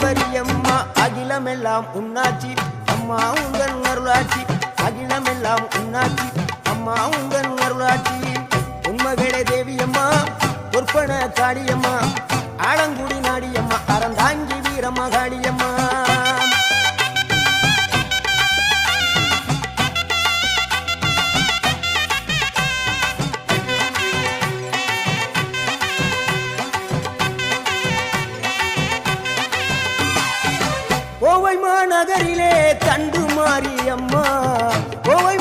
ஈஸ்வரியம்மா அகிலமெல்லாம் உன்னாட்சி அம்மா உங்கள் அருளாட்சி அகிலமெல்லாம் உன்னாட்சி அம்மா உங்கள் அருளாட்சி உண்மகளே தேவியம்மா பொற்பன காளியம்மா ஆலங்குடி நாடியம்மா அறந்தாங்கி வீரம்மா காளியம்மா கோவை மாநகரிலே தண்டு மாரியம்மா கோவை